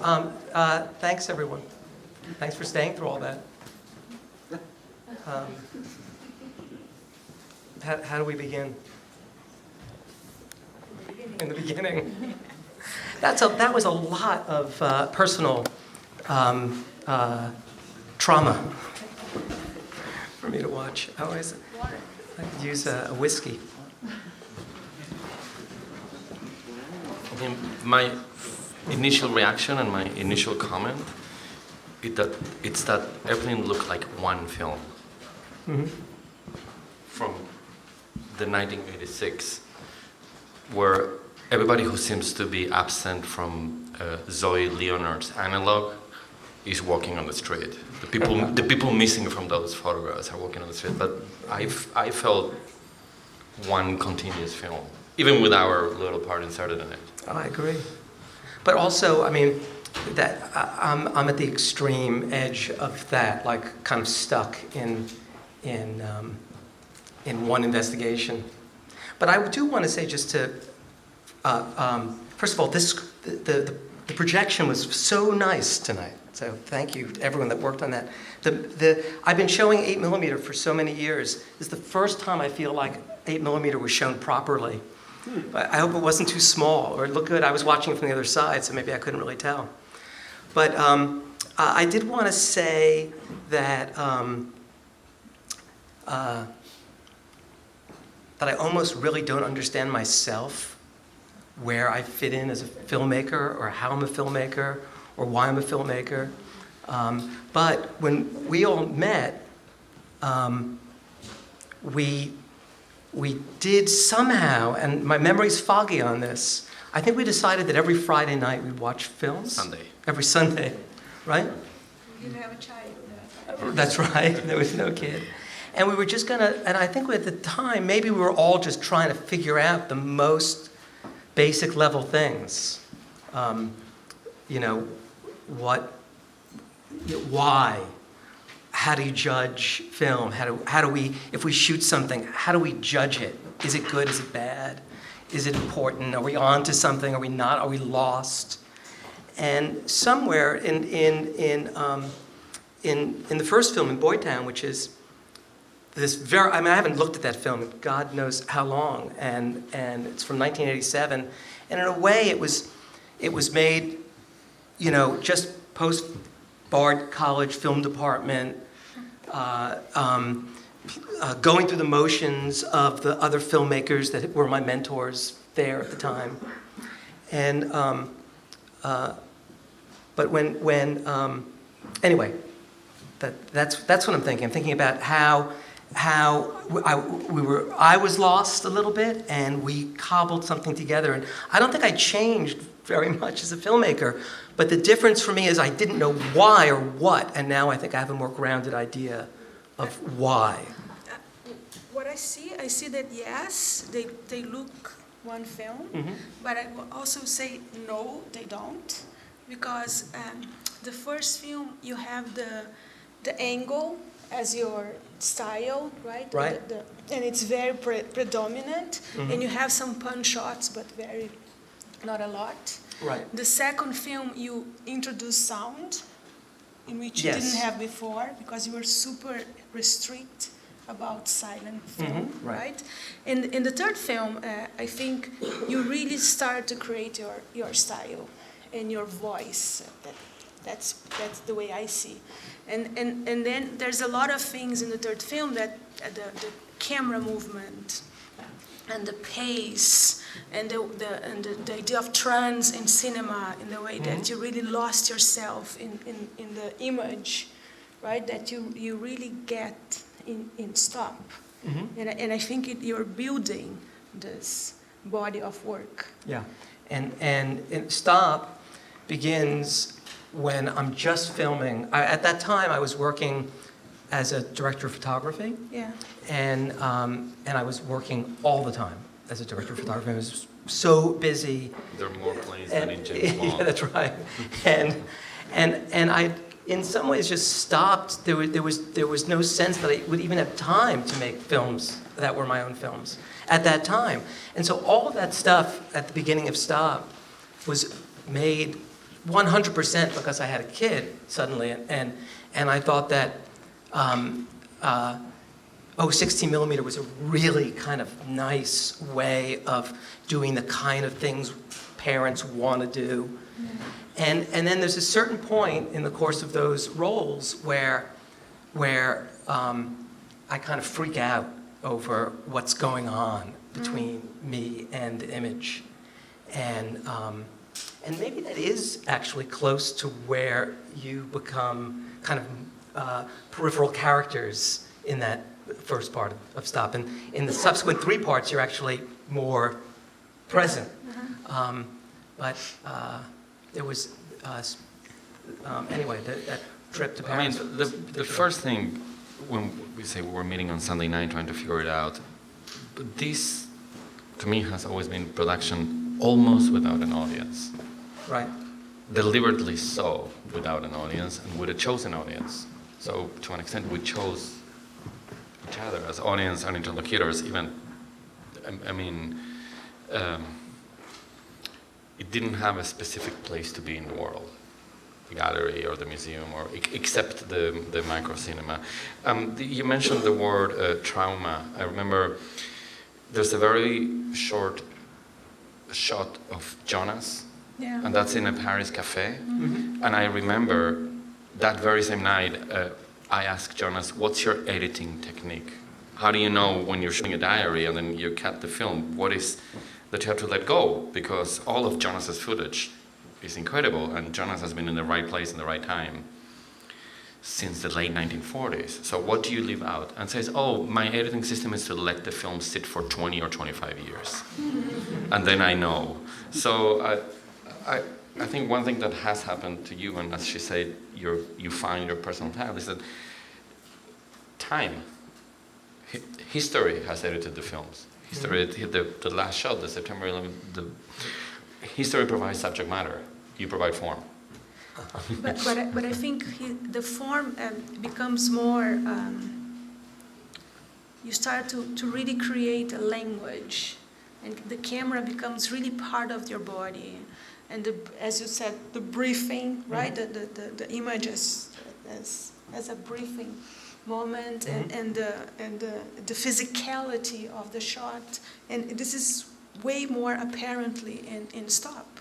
Thanks, everyone. Thanks for staying through all that. How do we begin? In the beginning. That was a lot of personal trauma for me to watch. I could use a whiskey. I mean, my initial reaction and my initial comment it's that everything looked like one film. Mm-hmm. From the 1986, where everybody who seems to be absent from Zoe Leonard's analog is walking on the street. The people missing from those photographs are walking on the street. But I felt one continuous film, even with our little part inserted in it. Oh, I agree. But also, I mean, that I'm at the extreme edge of that, like kind of stuck in one investigation. But I do want to say, just to first of all, the projection was so nice tonight. So thank you to everyone that worked on that. I've been showing 8mm for so many years. This is the first time I feel like 8mm was shown properly. I hope it wasn't too small or it looked good. I was watching it from the other side, so maybe I couldn't really tell. But I did want to say that that I almost really don't understand myself, where I fit in as a filmmaker, or how I'm a filmmaker, or why I'm a filmmaker. But when we all met, we did somehow, and my memory's foggy on this, I think we decided that every Friday night we'd watch films. Sunday. Every Sunday, right? You didn't have a child. That's right, there was no kid. And we were just gonna, and I think at the time, maybe we were all just trying to figure out the most basic level things. You know, why? How do you judge film? How do we, if we shoot something, how do we judge it? Is it good? Is it bad? Is it important? Are we on to something? Are we not? Are we lost? And somewhere in the first film, in Boytown, which is this very, I mean, I haven't looked at that film in God knows how long, and it's from 1987, and in a way it was made, you know, just post Bard College film department, going through the motions of the other filmmakers that were my mentors there at the time, and but when anyway, that's what I'm thinking. I'm thinking about how I was lost a little bit, and we cobbled something together. And I don't think I changed very much as a filmmaker, but the difference for me is I didn't know why or what, and now I think I have a more grounded idea of why. What I see that yes, they look one film, but I will also say no, they don't, because the first film you have the angle as your style, right? Right. And it's very predominant, and you have some punch shots, but not a lot. Right. The second film, you introduce sound, in which you didn't have before, because you were super restrict about silent film, right? And in the third film, I think you really start to create your style and your voice. That's the way I see. And then there's a lot of things in the third film that the camera movement and the pace and the idea of trance in cinema, in the way that you really lost yourself in the image, right? That you really get in stop. And I think you're building this body of work. Yeah, and Stop begins when I'm just filming. At that time, I was working as a director of photography. Yeah. And I was working all the time as a director of photography. I was so busy. There are more planes than in James Bond. Yeah, that's right. And I, in some ways, just stopped. There was no sense that I would even have time to make films that were my own films at that time. And so all of that stuff at the beginning of Stop was made 100% because I had a kid suddenly, and I thought that 16 millimeter was a really kind of nice way of doing the kind of things parents want to do. And then there's a certain point in the course of those roles where I kind of freak out over what's going on between me and the image. And maybe that is actually close to where you become kind of peripheral characters in that first part of Stop. And in the subsequent 3 parts, you're actually more present. But there was, anyway, that trip to Paris. I mean, the first thing when we say we were meeting on Sunday night trying to figure it out, but this, to me, has always been production almost without an audience. Right. Deliberately so, without an audience and with a chosen audience. So, to an extent, we chose each other as audience and interlocutors. Even, I mean, it didn't have a specific place to be in the world, the gallery or the museum, or except the micro cinema. You mentioned the word trauma. I remember there's a very short shot of Jonas. Yeah. And that's in a Paris cafe. And I remember that very same night, I asked Jonas, what's your editing technique? How do you know when you're shooting a diary and then you cut the film, what is that you have to let go? Because all of Jonas's footage is incredible, and Jonas has been in the right place in the right time since the late 1940s. So what do you leave out? And says, oh, my editing system is to let the film sit for 20 or 25 years. And then I know. So I think one thing that has happened to you, and as she said, you find your personal style, is that time, history has edited the films. History, the last shot, the September 11th, history provides subject matter. You provide form. But I think the form becomes more, you start to really create a language, and the camera becomes really part of your body. And as you said, the briefing, right? The image as a briefing moment, and the physicality of the shot. And this is way more apparently in Stop,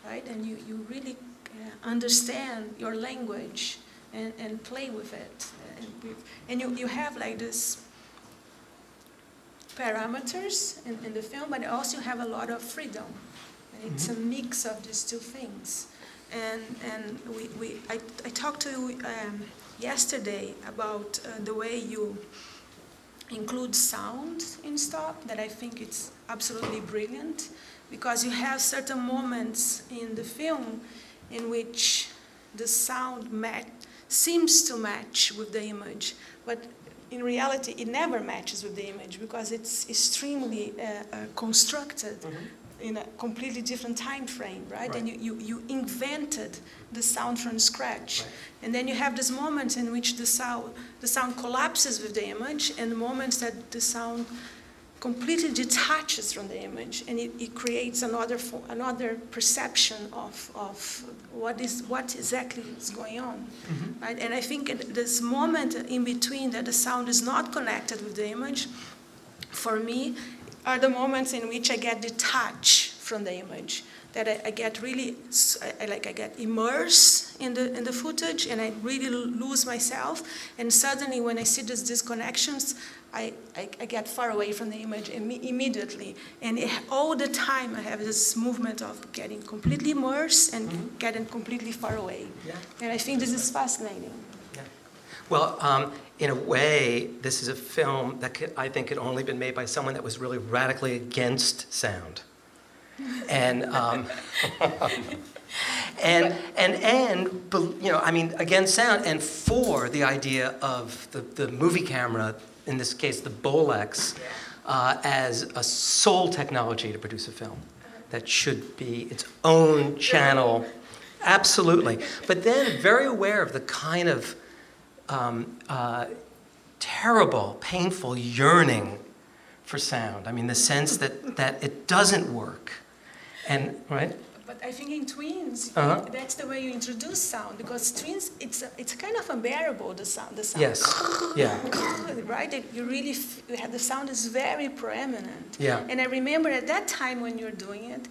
right? And you really understand your language and play with it. And you have like this parameters in the film, but also you have a lot of freedom. And it's a mix of these two things. And I talked to you yesterday about the way you include sound in Stop, that I think it's absolutely brilliant, because you have certain moments in the film in which the sound seems to match with the image, but in reality it never matches with the image because it's extremely constructed in a completely different time frame, right? And you invented the sound from scratch. Right. And then you have these moments in which the sound collapses with the image, and the moments that the sound completely detaches from the image, and it creates another perception of what exactly is going on, right? And I think this moment in between that the sound is not connected with the image, for me, are the moments in which I get detached from the image, that I get really, I get immersed in the footage, and I really lose myself. And suddenly, when I see these disconnections, I get far away from the image immediately. And all the time, I have this movement of getting completely immersed and getting completely far away. Yeah. And I think this is fascinating. Yeah. Well, in a way, this is a film that I think had only been made by someone that was really radically against sound. And you know, I mean, against sound and for the idea of the movie camera, in this case the Bolex, as a sole technology to produce a film that should be its own channel. Absolutely. But then very aware of the kind of terrible, painful yearning for sound. I mean, the sense that it doesn't work. And, right? But I think in Twins, Uh-huh. that's the way you introduce sound, because Twins, it's kind of unbearable, the sound. Yes. Yeah. Right? You really, the sound is very preeminent. Yeah. And I remember at that time when you're doing it,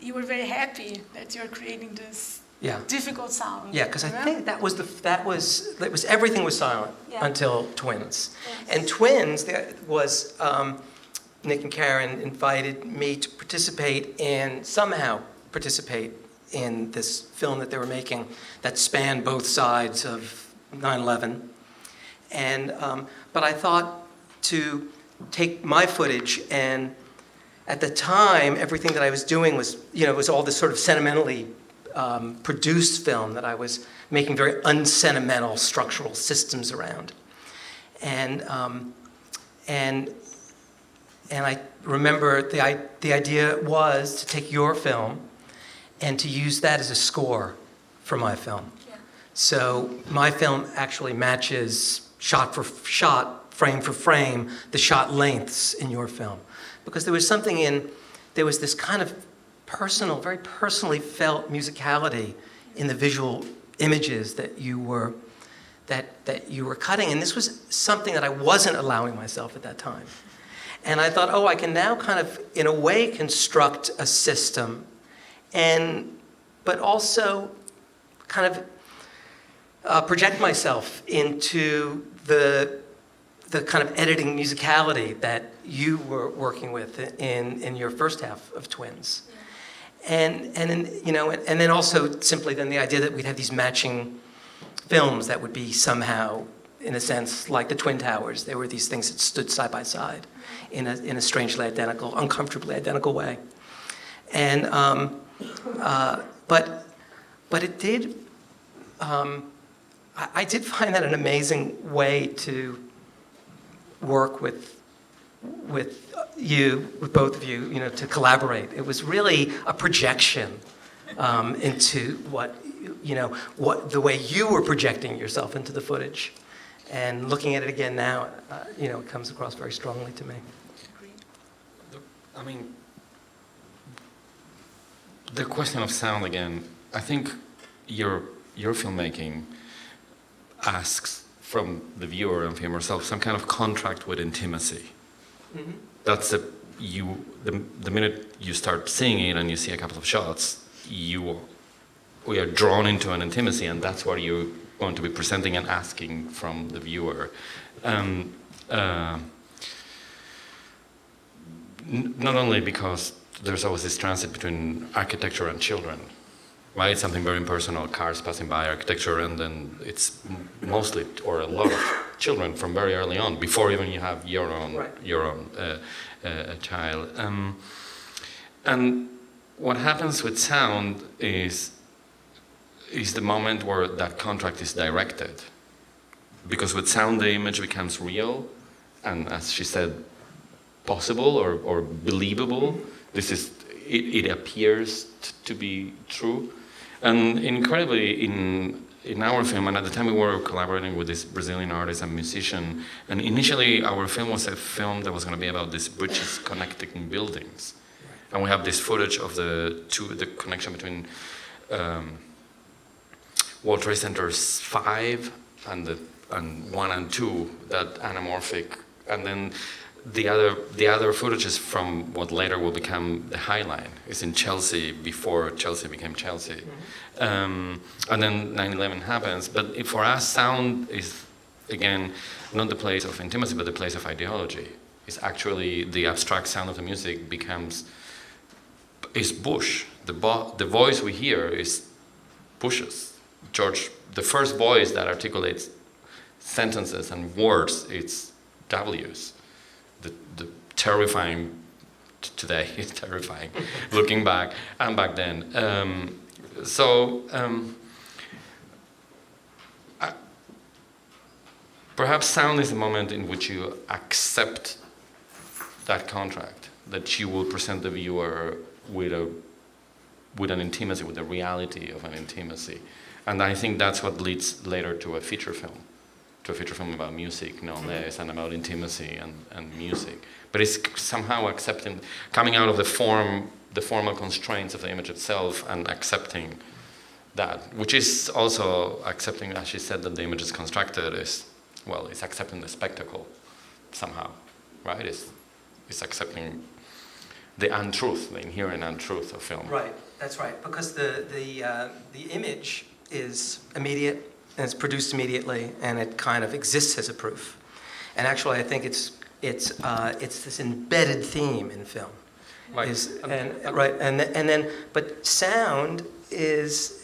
you were very happy that you're creating this Yeah. difficult sound. Yeah, because I remember? think everything was silent Yeah. until Twins. Yes. And Twins, there was, Nick and Karin invited me to somehow participate in this film that they were making that spanned both sides of 9/11. And, but I thought to take my footage, and at the time, everything that I was doing was, it was all this sort of sentimentally produced film that I was making very unsentimental structural systems around. And I remember the idea was to take your film and to use that as a score for my film. Yeah. So my film actually matches shot for shot, frame for frame, the shot lengths in your film. Because there was this kind of personal, very personally felt musicality in the visual images that you were cutting. And this was something that I wasn't allowing myself at that time. And I thought, I can now kind of, in a way, construct a system, but also kind of project myself into the kind of editing musicality that you were working with in your first half of Twins. And then also simply then the idea that we'd have these matching films that would be somehow, in a sense, like the Twin Towers. They were these things that stood side by side in a strangely identical, uncomfortably identical way. And but it did. I did find that an amazing way to work with both of you, to collaborate. It was really a projection into what the way you were projecting yourself into the footage. And looking at it again now, it comes across very strongly to me. I mean, the question of sound again, I think your filmmaking asks from the viewer and from yourself some kind of contract with intimacy. Mm-hmm. That's the minute you start seeing it and you see a couple of shots, we are drawn into an intimacy, and that's what you're going to be presenting and asking from the viewer. Not only because there's always this transit between architecture and children, right? It's something very impersonal, cars passing by, architecture, and then it's mostly, or a lot of children from very early on, before even you have your own child. And what happens with sound is the moment where that contract is directed. Because with sound, the image becomes real, and as she said, possible or believable. It appears to be true. And incredibly, in our film, and at the time we were collaborating with this Brazilian artist and musician, and initially our film was a film that was going to be about these bridges connecting buildings. And we have this footage of the connection between World Trade Center 5 and 1 and 2, that anamorphic, and then the other footage is from what later will become the High Line. It's in Chelsea before Chelsea became Chelsea. Mm-hmm. And then 9/11 happens. But for us, sound is, again, not the place of intimacy, but the place of ideology. It's actually the abstract sound of the music is Bush. The voice we hear is Bush's. George, the first voice that articulates sentences and words, it's W's. The terrifying, today is terrifying, looking back, and back then. Perhaps sound is the moment in which you accept that contract, that you will present the viewer with an intimacy, with the reality of an intimacy. And I think that's what leads later to a feature film. To a feature film about music, no less, and about intimacy and music. But it's somehow coming out of the form the formal constraints of the image itself and accepting that, which is also accepting, as she said, that the image is constructed, is, well, it's accepting the spectacle somehow, right? It's accepting the untruth, the inherent untruth of film. Right, that's right, because the image is immediate, and it's produced immediately, and it kind of exists as a proof. And actually, I think it's this embedded theme in film. Right. But sound is,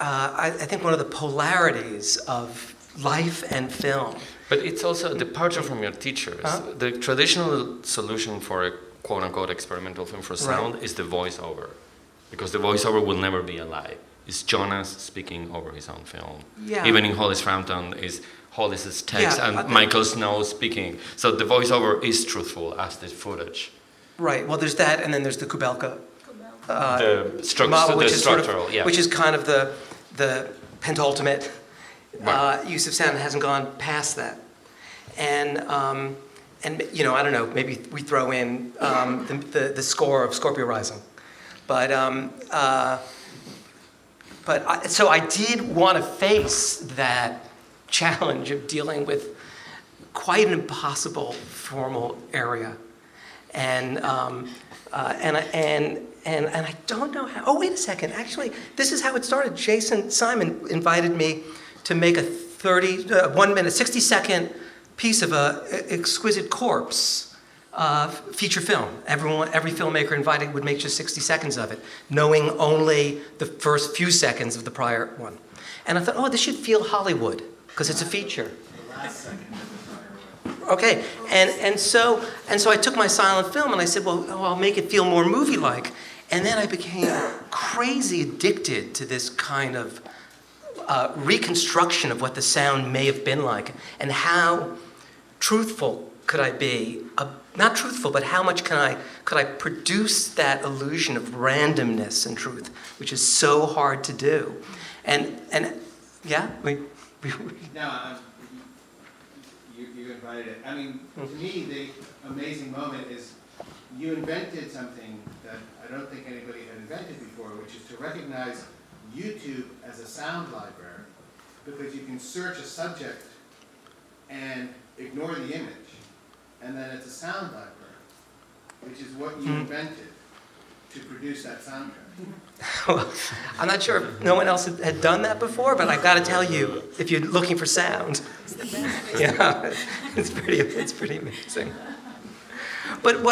I think, one of the polarities of life and film. But it's also a departure from your teachers. The traditional solution for a quote-unquote experimental film for sound is the voiceover, because the voiceover will never be alive. It's Jonas speaking over his own film. Yeah. Even in Hollis Frampton is Hollis's text and Michael Snow speaking. So the voiceover is truthful as the footage. Right. Well, there's that, and then there's the Kubelka The model, which is structural, which is kind of the pentultimate Right. use of sound. It hasn't gone past that, and you know, I don't know. Maybe we throw in the score of Scorpio Rising, so I did want to face that challenge of dealing with quite an impossible formal area, and I don't know how. Oh, wait a second. Actually, this is how it started. Jason Simon invited me to make a 1 minute, 60-second piece of a exquisite corpse feature film. Every filmmaker invited would make just 60 seconds of it, knowing only the first few seconds of the prior one. And I thought, oh, this should feel Hollywood, because it's a feature. Okay, and so I took my silent film and I said, well, I'll make it feel more movie-like. And then I became crazy addicted to this kind of reconstruction of what the sound may have been like, and how truthful could I be? Not truthful, but how much could I produce that illusion of randomness and truth, which is so hard to do. And yeah, No, you invited it. I mean, to me, the amazing moment is you invented something that I don't think anybody had invented before, which is to recognize YouTube as a sound library, because you can search a subject and ignore the image, and then it's a sound library, which is what you invented to produce that soundtrack. well, I'm not sure if no one else had done that before, but I've got to tell you, if you're looking for sound, yeah, it's pretty amazing. But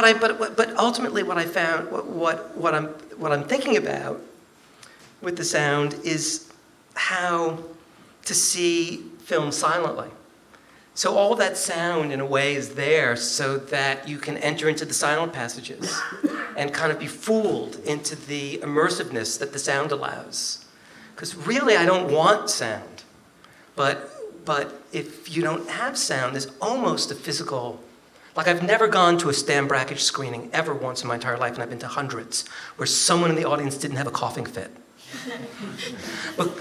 ultimately, what I found, what I'm thinking about with the sound is how to see film silently. So all that sound, in a way, is there so that you can enter into the silent passages and kind of be fooled into the immersiveness that the sound allows. Because really, I don't want sound. But if you don't have sound, there's almost a physical... Like, I've never gone to a Stan Brakhage screening ever once in my entire life, and I've been to hundreds, where someone in the audience didn't have a coughing fit.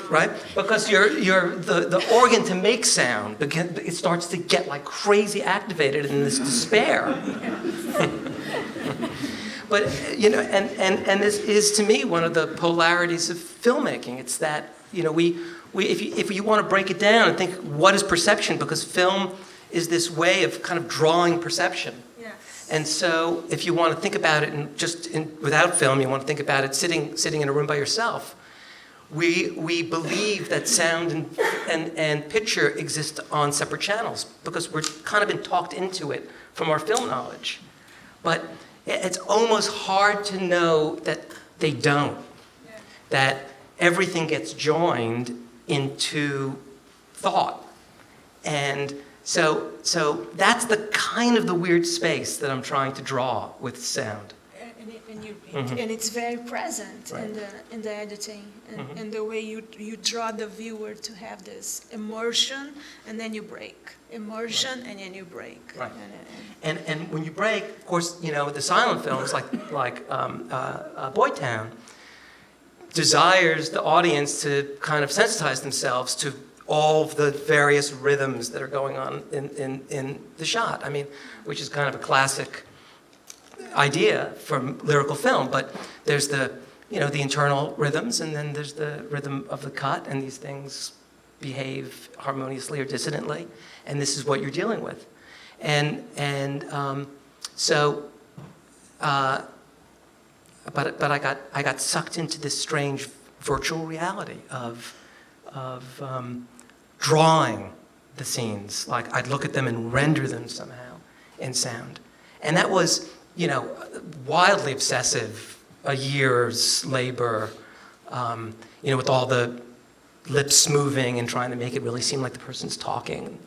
Right? Because the organ to make sound, it starts to get like crazy activated in this despair. But, you know, and this is, to me, one of the polarities of filmmaking. It's that, you know, if you want to break it down and think, what is perception? Because film is this way of kind of drawing perception. Yeah. And so if you want to think about it without film, you want to think about it sitting in a room by yourself. We believe that sound and picture exist on separate channels because we're kind of been talked into it from our film knowledge. But it's almost hard to know that they don't. Yeah. That everything gets joined into thought. And so that's the kind of the weird space that I'm trying to draw with sound. And it's very present Right. in the editing and in the way you draw the viewer to have this immersion, and then you break. Immersion, right. And then you break. Right. And when you break, of course, you know, the silent films like Boy Town desires the audience to kind of sensitize themselves to all of the various rhythms that are going on in the shot. I mean, which is kind of a classic idea from lyrical film, but there's the internal rhythms, and then there's the rhythm of the cut, and these things behave harmoniously or dissonantly, and this is what you're dealing with. But I got sucked into this strange virtual reality of drawing the scenes. Like I'd look at them and render them somehow in sound, and that was wildly obsessive, a year's labor, with all the lips moving and trying to make it really seem like the person's talking.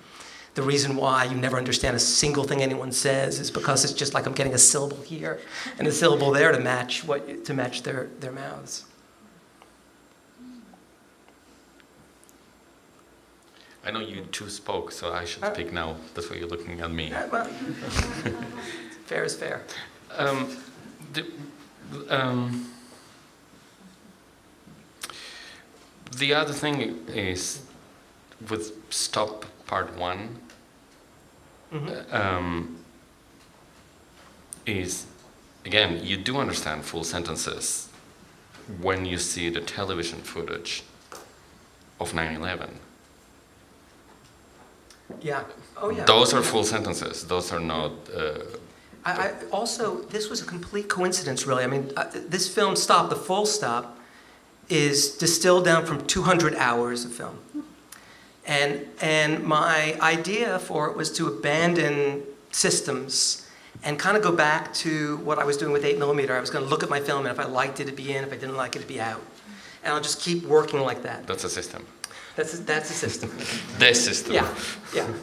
The reason why you never understand a single thing anyone says is because it's just like I'm getting a syllable here and a syllable there to match their mouths. I know you two spoke, so I should speak now. That's why you're looking at me. Well, fair is fair. The other thing is with Stop Part 1, is, again, you do understand full sentences when you see the television footage of 9/11. Yeah. Oh, yeah. Those are full sentences. Those are not... I also, this was a complete coincidence, really. I mean, this film, Stop, the full stop, is distilled down from 200 hours of film. And my idea for it was to abandon systems and kind of go back to what I was doing with 8mm. I was going to look at my film, and if I liked it, it'd be in. If I didn't like it, it'd be out. And I'll just keep working like that. That's a system. That's a system. The system. Yeah.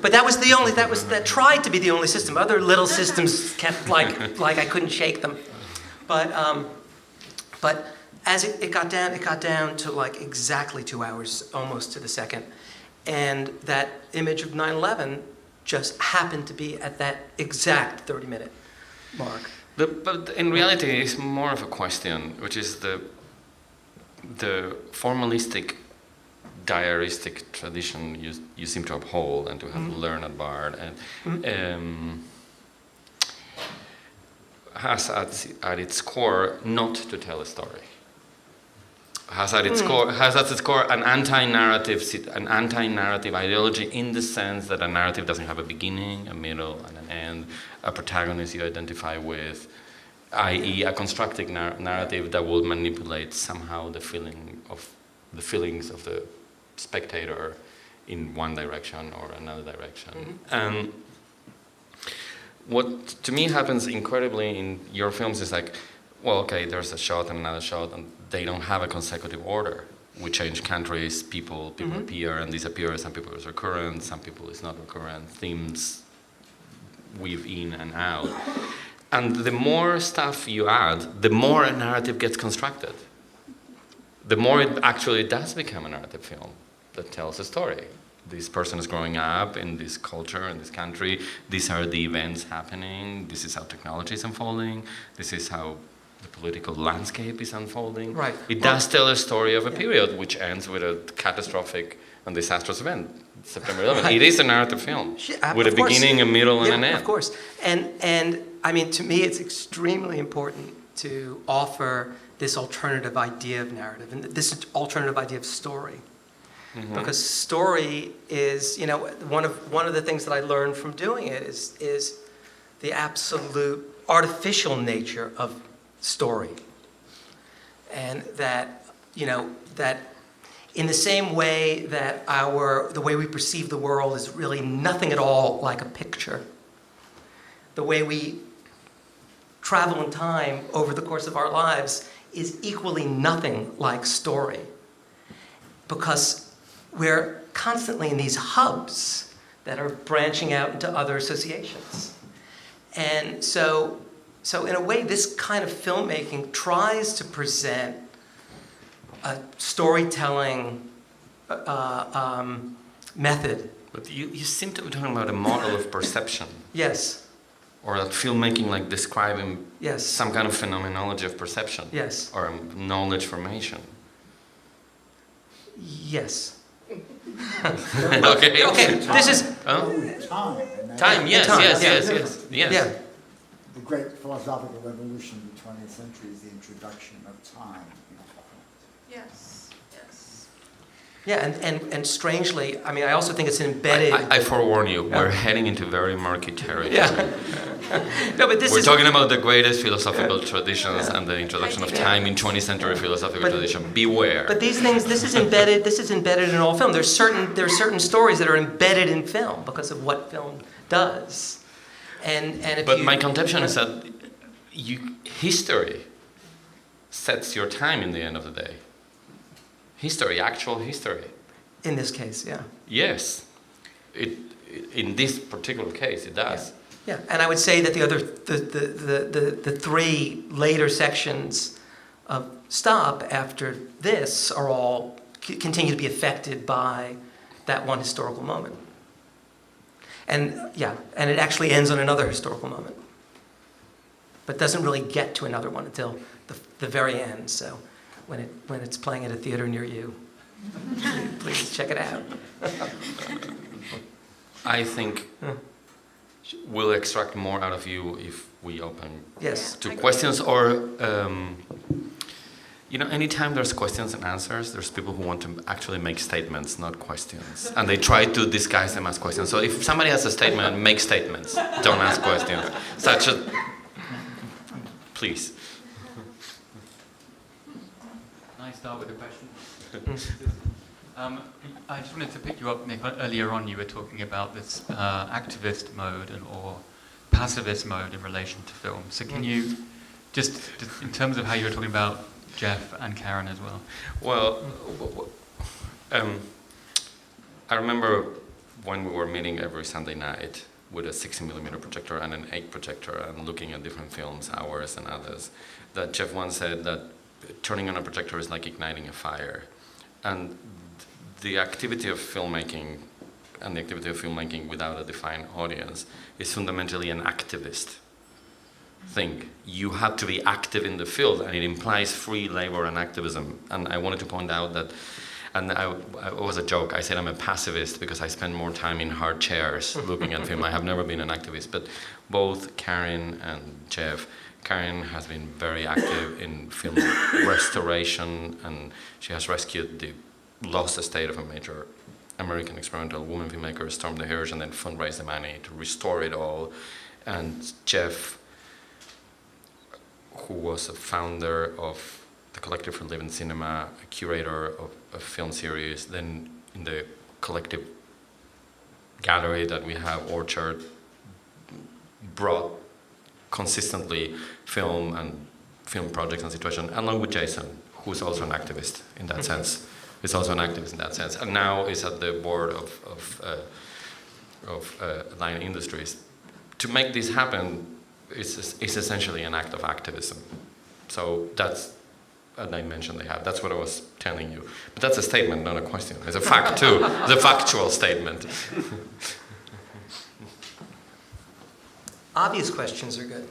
But that tried to be the only system. Other little systems kept like I couldn't shake them. But as it got down to like exactly 2 hours, almost to the second. And that image of 9/11 just happened to be at that exact 30-minute mark. But in reality, it's more of a question, which is the formalistic, diaristic tradition you seem to uphold and to have learned at Bard, and has at its core not to tell a story. Has at its core an anti-narrative ideology, in the sense that a narrative doesn't have a beginning, a middle, and an end, a protagonist you identify with, i.e. a constructed narrative that will manipulate somehow the feelings of the spectator in one direction or another direction. And what to me happens incredibly in your films is like, well, okay, there's a shot and another shot, and they don't have a consecutive order. We change countries, people appear and disappear, some people is recurrent, some people is not recurrent, themes weave in and out. And the more stuff you add, the more a narrative gets constructed. The more it actually does become a narrative film that tells a story. This person is growing up in this culture, in this country, these are the events happening, this is how technology is unfolding, this is how the political landscape is unfolding. Right. It does tell a story of a period which ends with a catastrophic and disastrous event, September 11th. Right. It is a narrative film with a beginning, a middle, and an end. Of course. And I mean, to me, it's extremely important to offer this alternative idea of narrative and this alternative idea of story. Because story is, one of the things that I learned from doing it is the absolute artificial nature of story. And that, that in the same way that the way we perceive the world is really nothing at all like a picture, the way we travel in time over the course of our lives is equally nothing like story. Because we're constantly in these hubs that are branching out into other associations. And so in a way, this kind of filmmaking tries to present a storytelling method. But you seem to be talking about a model of perception. Yes. Or that filmmaking, like describing some kind of phenomenology of perception. Yes. Or knowledge formation. Yes. Okay. This is time. Yes. Yeah. the great philosophical revolution of the 20th century is the introduction of time. Yes, yes. Yeah, and strangely, I mean, I also think it's embedded. I forewarn you, we're heading into very murky territory. Yeah. No, but this We're is talking about the greatest philosophical traditions and the introduction of time in 20th century philosophical tradition. Beware. But these things, this is embedded in all film. There's certain stories that are embedded in film because of what film does. And if But you, my conception is that history sets your time in the end of the day. History, actual history. in this case, yeah. Yes. In this particular case, it does. Yeah, and I would say that the three later sections of Stop after this are all continue to be affected by that one historical moment. And yeah, and it actually ends on another historical moment, but doesn't really get to another one until the very end. So when it's playing at a theater near you, please check it out. I think we'll extract more out of you if we open Yes. to questions or, anytime there's questions and answers, there's people who want to actually make statements, not questions. And they try to disguise them as questions. So if somebody has a statement, make statements. Don't ask questions. Please. Can I start with a question? I just wanted to pick you up, Nick. Earlier on, you were talking about this activist mode or passivist mode in relation to film. So can you, just in terms of how you were talking about Jeff and Karin as well? Well, I remember when we were meeting every Sunday night with a 60mm projector and an 8 projector and looking at different films, ours and others, that Jeff once said that turning on a projector is like igniting a fire. And the activity of filmmaking and the activity of filmmaking without a defined audience is fundamentally an activist thing. You have to be active in the field, and it implies free labor and activism. And I wanted to point out that, and it was a joke, I said I'm a pacifist because I spend more time in hard chairs looking at film. I have never been an activist, but both Karin and Jeff, Karin has been very active in film restoration, and she has rescued the lost estate of a major American experimental woman filmmaker, Storm the Hirsch, and then fundraised the money to restore it all. And Jeff, who was a founder of the Collective for Living Cinema, a curator of a film series, then in the collective gallery that we have, Orchard, brought consistently film and film projects and situations, along with Jason, who's also an activist in that sense. He's also an activist in that sense, and now is at the board of Line Industries. To make this happen is essentially an act of activism. So that's a dimension they have. That's what I was telling you. But that's a statement, not a question. It's a fact too. It's a factual statement. Obvious questions are good.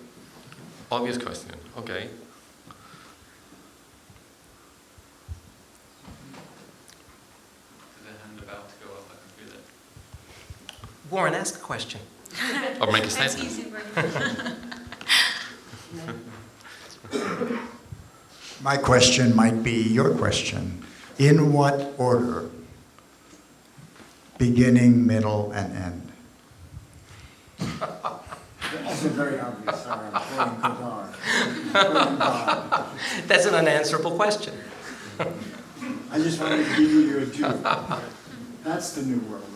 Obvious question. Okay. Warren, ask a question. Or make a That's statement. easy for me. My question might be your question. In what order? Beginning, middle, and end? That's very obvious. Sorry, I'm playing Godard. That's an unanswerable question. I just wanted to give you your due. That's the new world order.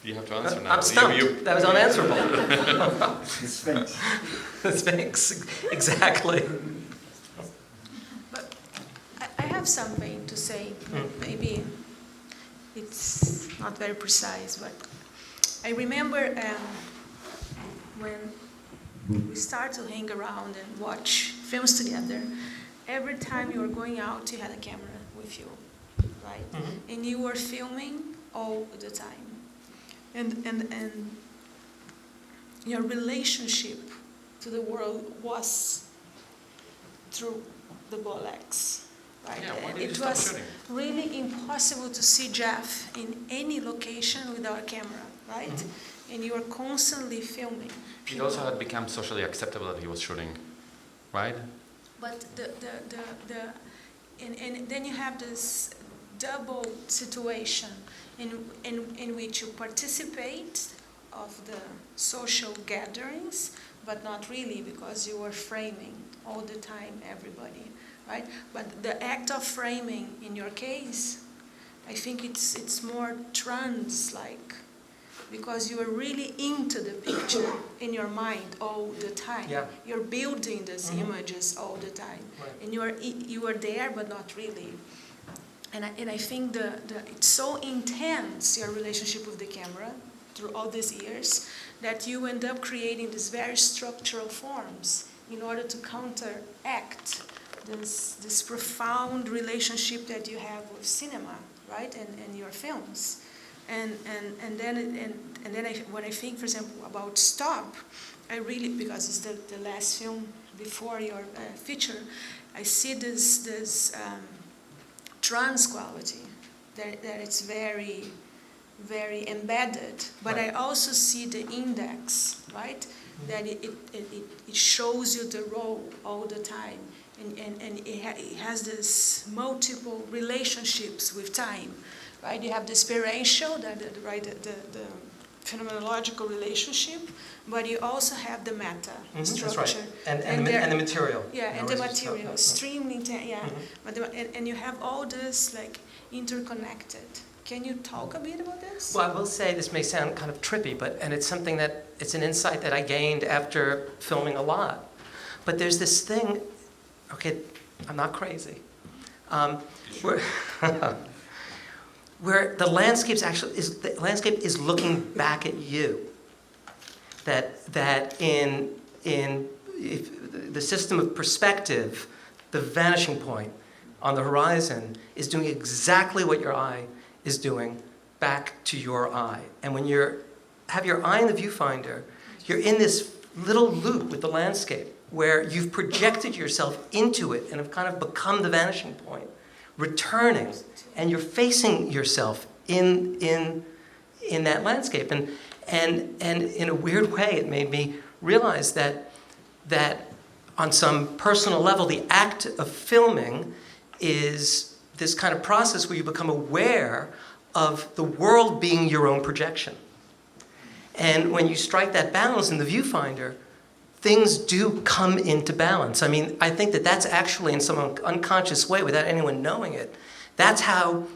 You have to answer now. I'm stumped. That was unanswerable. The Sphinx. The Sphinx, exactly. But I have something to say. Maybe it's not very precise, but I remember when we started to hang around and watch films together, every time you were going out, you had a camera with you, right? Mm-hmm. And you were filming all the time. And your relationship to the world was through the Bolex, right? Yeah, why did you It stop was shooting? really impossible to see Jeff in any location without a camera, right? and you are constantly filming. It also had become socially acceptable that he was shooting, right? But and then you have this double situation in which you participate of the social gatherings, but not really, because you are framing all the time everybody, right? But the act of framing in your case, I think it's more trance-like, because you are really into the picture in your mind all the time. Yeah. You're building these images all the time, Right. and you are there, but not really. And I think it's so intense, your relationship with the camera through all these years, that you end up creating these very structural forms in order to counteract this profound relationship that you have with cinema, right, and your films. And then when I think, for example, about Stop, I really, because it's the last film before your feature, I see this trance quality that it's very, very embedded. But I also see the index, right? That it shows you the role all the time, and it has this multiple relationships with time. Right, you have the experiential, the phenomenological relationship, but you also have the meta structure. That's right. And the material. Yeah, and the material, extremely intense. Yeah, but and you have all this like interconnected. Can you talk a bit about this? Well, I will say this may sound kind of trippy, and it's something it's an insight that I gained after filming a lot. But there's this thing. Okay, I'm not crazy. Where the landscape is looking back at you. That in the system of perspective, the vanishing point on the horizon is doing exactly what your eye is doing back to your eye. And when you have your eye in the viewfinder, you're in this little loop with the landscape where you've projected yourself into it and have kind of become the vanishing point, returning. And you're facing yourself in that landscape, and in a weird way, it made me realize that on some personal level, the act of filming is this kind of process where you become aware of the world being your own projection. And when you strike that balance in the viewfinder, things do come into balance. I mean, I think that's actually in some unconscious way, without anyone knowing it. That's how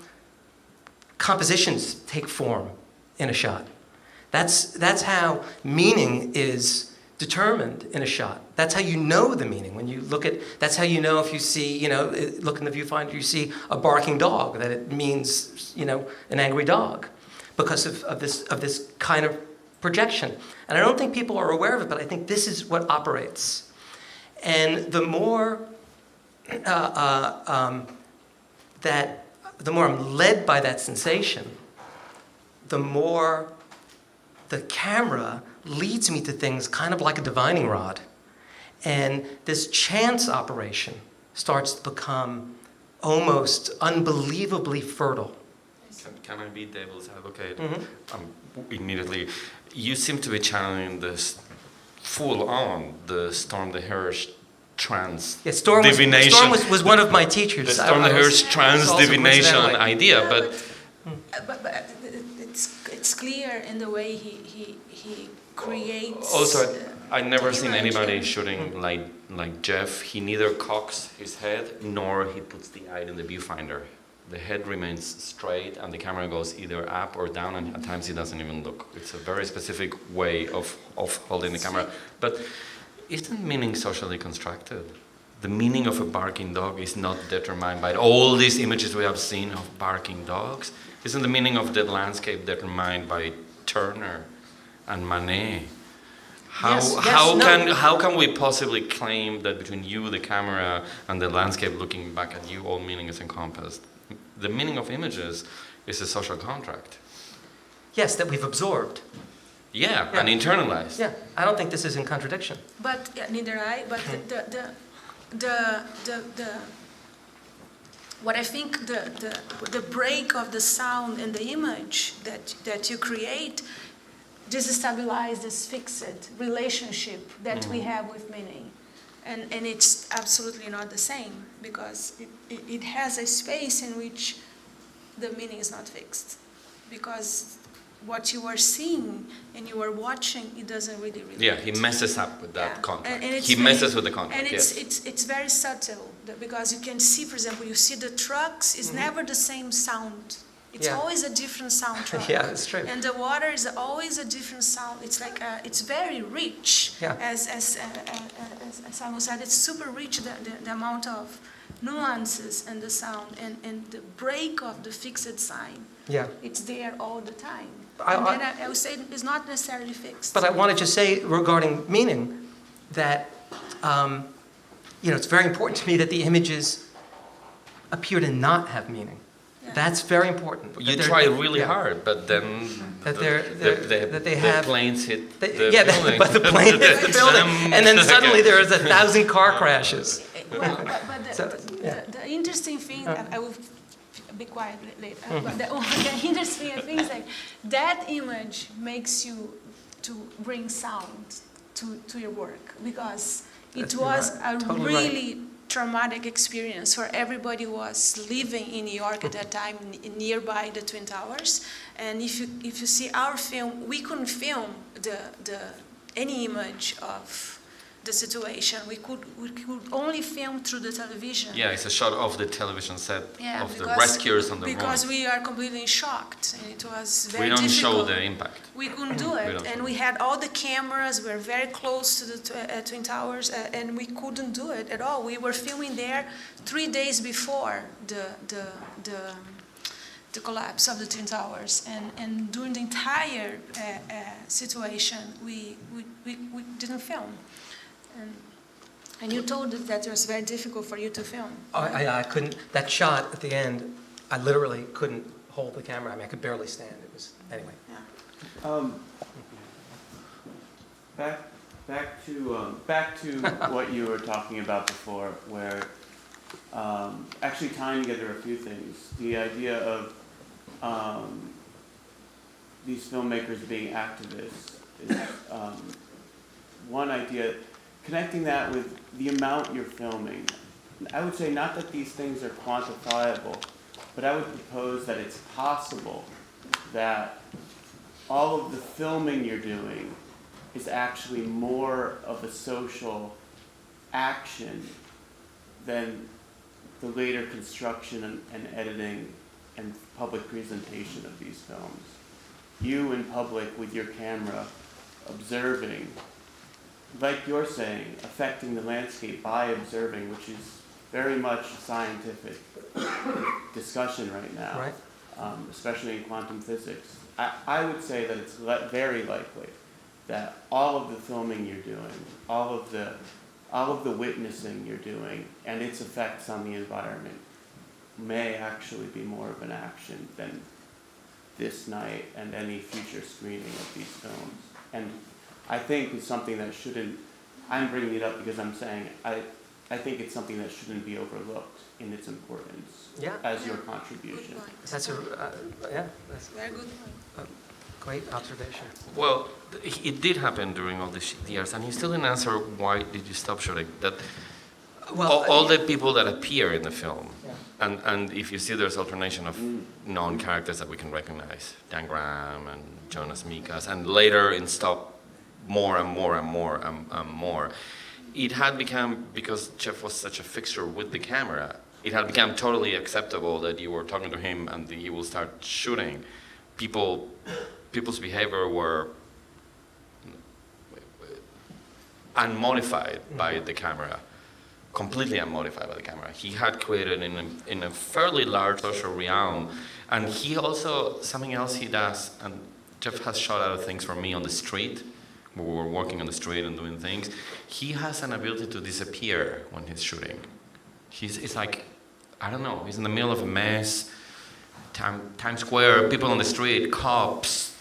compositions take form in a shot. That's how meaning is determined in a shot. That's how you know the meaning. When you look at, that's how you know if you see, look in the viewfinder, you see a barking dog, that it means, an angry dog, because of this kind of projection. And I don't think people are aware of it, but I think this is what operates. And the more the more I'm led by that sensation, the more the camera leads me to things kind of like a divining rod. And this chance operation starts to become almost unbelievably fertile. Can I be devil's advocate? Immediately, you seem to be channeling this full on, the Storm the Hirsch trance divination. Storm was one of my teachers. The Storm the Hirsch trance divination idea, but it's clear in the way he creates. Also, I've never the seen image. anybody shooting like Jeff. He neither cocks his head nor he puts the eye in the viewfinder. The head remains straight and the camera goes either up or down, and at times he doesn't even look. It's a very specific way of holding the camera. But isn't meaning socially constructed? The meaning of a barking dog is not determined by all these images we have seen of barking dogs. Isn't the meaning of the landscape determined by Turner and Manet? How can we possibly claim that between you, the camera, and the landscape looking back at you, all meaning is encompassed? The meaning of images is a social contract. Yes, that we've absorbed. Yeah, and internalized. Yeah, I don't think this is in contradiction. But neither I. But what I think the break of the sound and the image that you create, destabilize this fixed relationship that we have with meaning. And it's absolutely not the same, because it has a space in which the meaning is not fixed. Because what you are seeing and you are watching, it doesn't really relate. Yeah, he messes up with that contract. And it's He messes with the contract, and yes. it's very subtle, because you can see, for example, you see the trucks, it's never the same sound. It's Yeah. always a different soundtrack. Yeah, it's true. And the water is always a different sound. It's like it's very rich. Yeah. As Simon said, it's super rich, the amount of nuances and the sound and the break of the fixed sign. Yeah. It's there all the time. I- And then I would say it's not necessarily fixed. But I wanted to say regarding meaning that, it's very important to me that the images appear to not have meaning. Yeah. That's very important. You That they're- try really yeah. hard, but then That that they the have- planes hit the Yeah, building. but the plane hits the building, and then suddenly there is 1,000 car crashes. Well, but So, yeah. the interesting thing, I will be quiet later, but the interesting thing is like that image makes you to bring sound to your work, because it That's was right. a Totally right. really traumatic experience for everybody who was living in New York at that time, nearby the Twin Towers. And if you see our film, we couldn't film any image of the situation. We could only film through the television. Yeah, it's a shot of the television set Yeah, of the because- rescuers on the Because run. we are completely shocked, and it was very We don't show difficult. the impact. We couldn't do We it, don't and show we had all the cameras. We were very close to the Twin Towers, and we couldn't do it at all. We were filming there 3 days before the collapse of the Twin Towers, and during the entire situation, we didn't film. And you told us that it was very difficult for you to film. I couldn't, that shot at the end, I literally couldn't hold the camera. I mean, I could barely stand. It was, anyway. Yeah. Back to what you were talking about before, where actually tying together a few things. The idea of these filmmakers being activists is one idea. Connecting that with the amount you're filming, I would say not that these things are quantifiable, but I would propose that it's possible that all of the filming you're doing is actually more of a social action than the later construction and editing and public presentation of these films. You in public with your camera observing, like you're saying, affecting the landscape by observing, which is very much a scientific discussion right now, Right. Especially in quantum physics. I would say that it's very likely that all of the filming you're doing, all of the witnessing you're doing, and its effects on the environment may actually be more of an action than this night and any future screening of these films. And I think it's something that shouldn't, I'm bringing it up because I'm saying I think it's something that shouldn't be overlooked in its importance as your contribution. Good point. That's that's Very good point. a great observation. Well, it did happen during all these years, and you still didn't answer why did you stop shooting. That all the people that appear in the film, and if you see there's alternation of known characters that we can recognize, Dan Graham and Jonas Mikas, and later in Stop, more and more and more and more. It had become, because Jeff was such a fixture with the camera, it had become totally acceptable that you were talking to him and he will start shooting. People's behavior were unmodified by the camera, completely unmodified by the camera. He had created in a fairly large social realm, and he also, something else he does, and Jeff has shot other things for me on the street, where we were working on the street and doing things. He has an ability to disappear when he's shooting. It's like, I don't know, he's in the middle of a mess, Times Square, people on the street, cops,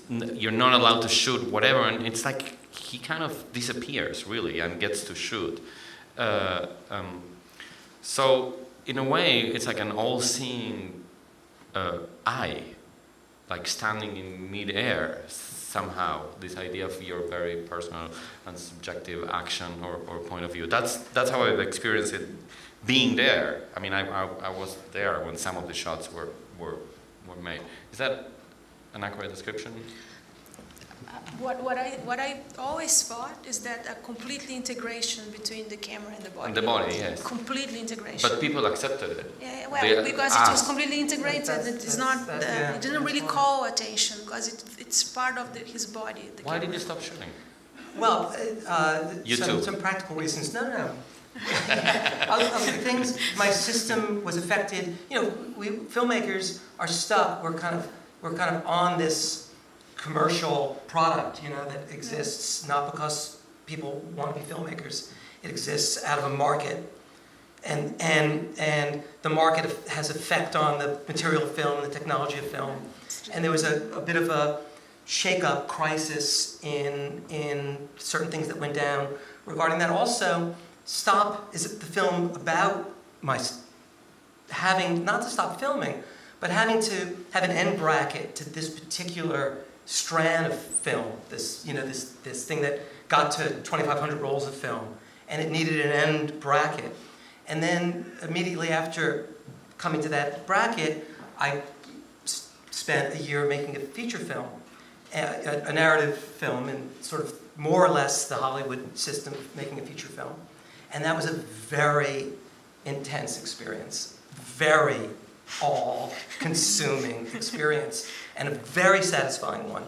you're not allowed to shoot, whatever, and it's like he kind of disappears, really, and gets to shoot. So, in a way, it's like an all-seeing eye like standing in mid-air somehow. This idea of your very personal and subjective action or point of view. That's how I've experienced it, being there. I mean, I was there when some of the shots were made. Is that an accurate description? What I always thought is that a complete integration between the camera and the body. And the body, yes. Completely integration. But people accepted it. Yeah, well, They because it was asked. completely integrated. It's not. yeah, It didn't really that's call attention because it's part of his body. The Why camera. did you stop shooting? Well, You too. some practical reasons. No. Other things, my system was affected. You know, we filmmakers are stuck. We're kind of on this commercial product, you know, that exists not because people want to be filmmakers. It exists out of a market, and the market has effect on the material of film, the technology of film. And there was a bit of a shake-up crisis in certain things that went down regarding that. Also, Stop is the film about having not to stop filming, but having to have an end bracket to this particular strand of film, this thing that got to 2,500 rolls of film, and it needed an end bracket. And then immediately after coming to that bracket, I spent a year making a feature film, a narrative film, in sort of more or less the Hollywood system of making a feature film. And that was a very intense experience, very all-consuming experience, and a very satisfying one.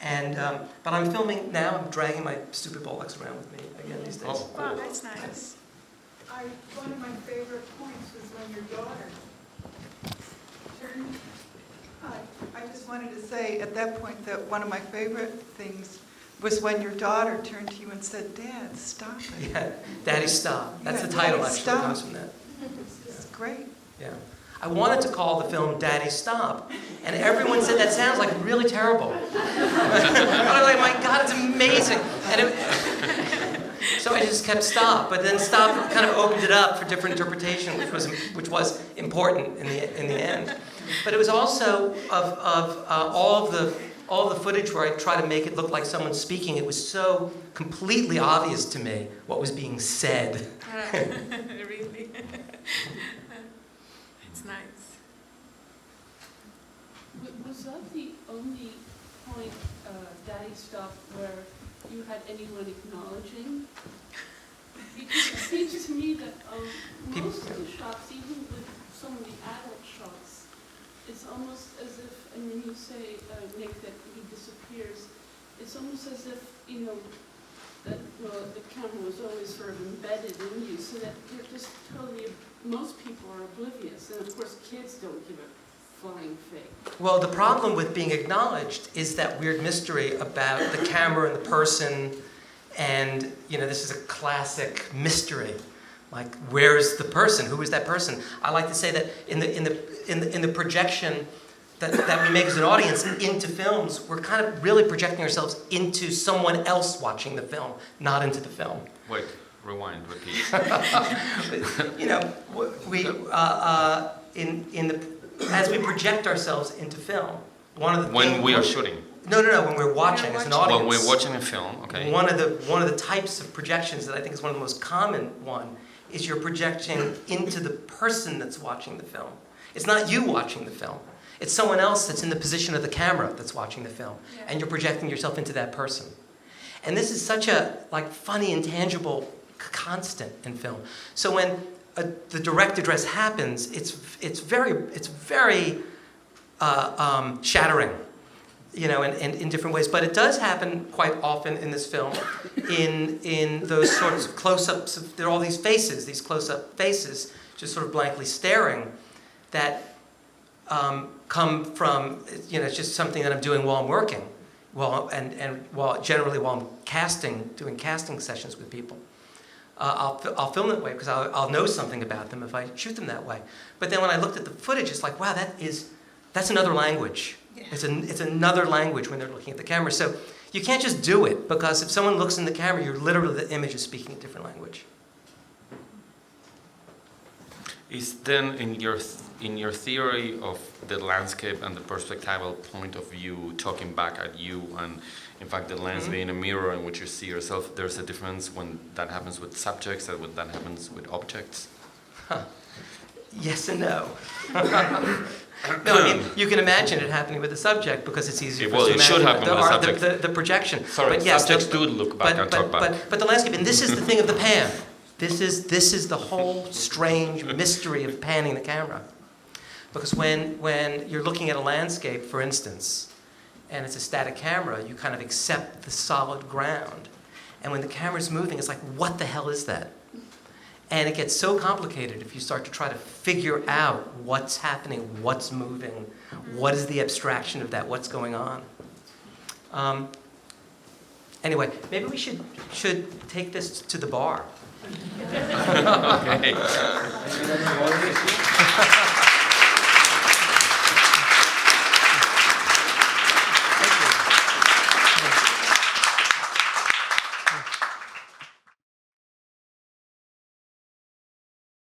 And but I'm filming now. I'm dragging my stupid Bolex around with me again these days. Oh, Wow, that's nice. One of my favorite points was when your daughter turned. I just wanted to say at that point that one of my favorite things was when your daughter turned to you and said, "Dad, stop it." Yeah, Daddy Stop. That's Yeah, the title, Daddy actually, Stop. comes from that. It's great. Yeah. I wanted to call the film Daddy Stop, and everyone said that sounds like really terrible. I'm like, my God, it's amazing. So I just kept Stop, but then Stop kind of opened it up for different interpretation, which was important in the end. But it was also of all of the footage where I try to make it look like someone speaking. It was so completely obvious to me what was being said. Really? It's nice. Was that the only point, Daddy Stop, where you had anyone acknowledging? Because it seems to me that most of the shots, even with some of the adult shots, it's almost as if, and when you say, Nick, that he disappears, it's almost as if, you know, that the camera was always sort of embedded in you, so that you're just totally, most people are oblivious, and of course kids don't give a flying fig. Well, the problem with being acknowledged is that weird mystery about the camera and the person, and this is a classic mystery. Like, where's the person? Who is that person? I like to say that in the projection that we make as an audience into films, we're kind of really projecting ourselves into someone else watching the film, not into the film. Wait, rewind, repeat. As we project ourselves into film, one of the When we are shooting. No, when we're watching as an audience. When we're watching a film, okay. One of the types of projections that I think is one of the most common one is you're projecting into the person that's watching the film. It's not you watching the film. It's someone else that's in the position of the camera that's watching the film, and you're projecting yourself into that person. And this is such a funny, intangible constant in film. So when the direct address happens, it's very shattering, and in different ways. But it does happen quite often in this film, in those sorts of close-ups. There are all these faces, these close-up faces, just sort of blankly staring, that come from, it's just something that I'm doing while I'm working, while I'm doing casting sessions with people. I'll film that way because I'll know something about them if I shoot them that way. But then when I looked at the footage, it's like, wow, that's another language. Yeah. It's another language when they're looking at the camera. So you can't just do it, because if someone looks in the camera, the image is speaking a different language. Is then in your in your theory of the landscape and the perspectival point of view talking back at you, and in fact the lens being a mirror in which you see yourself, there's a difference when that happens with subjects and when that happens with objects? Huh. Yes and no. No, I mean, you can imagine it happening with the subject because it's easier Well, for us it to should imagine happen with the subject. the projection. Sorry, But yes, subjects do look back and talk back. But the landscape, and this is the thing of the pan. This is the whole strange mystery of panning the camera. Because when you're looking at a landscape, for instance, and it's a static camera, you kind of accept the solid ground. And when the camera's moving, it's like, what the hell is that? And it gets so complicated if you start to try to figure out what's happening, what's moving, what is the abstraction of that, what's going on. Anyway, maybe we should take this to the bar. Okay.